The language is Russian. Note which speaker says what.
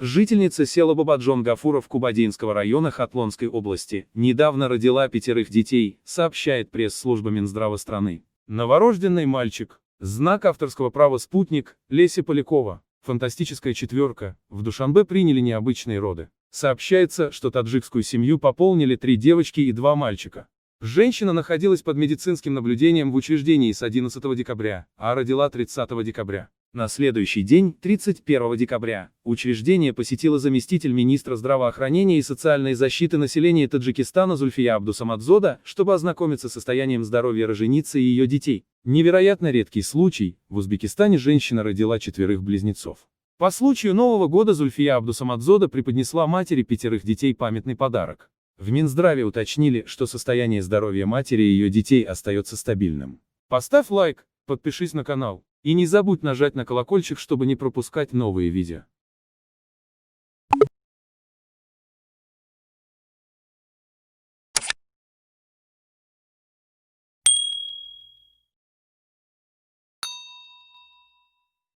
Speaker 1: Жительница села Бабаджон Гафуров Кубадинского района Хатлонской области недавно родила 5 детей, сообщает пресс-служба Минздрава страны. Новорожденный мальчик. Знак авторского права «Спутник», Леся Полякова. Фантастическая четверка. В Душанбе приняли необычные роды. Сообщается, что таджикскую семью пополнили 3 девочки и 2 мальчика. Женщина находилась под медицинским наблюдением в учреждении с 11 декабря, а родила 30 декабря. На следующий день, 31 декабря, учреждение посетила заместитель министра здравоохранения и социальной защиты населения Таджикистана Зульфия Абдусамадзода, чтобы ознакомиться с состоянием здоровья роженицы и ее детей. Невероятно редкий случай, в Узбекистане женщина родила 4 близнецов. По случаю Нового года Зульфия Абдусамадзода преподнесла матери 5 детей памятный подарок. В Минздраве уточнили, что состояние здоровья матери и ее детей остается стабильным. Поставь лайк, подпишись на канал. И не забудь нажать на колокольчик, чтобы не пропускать новые видео.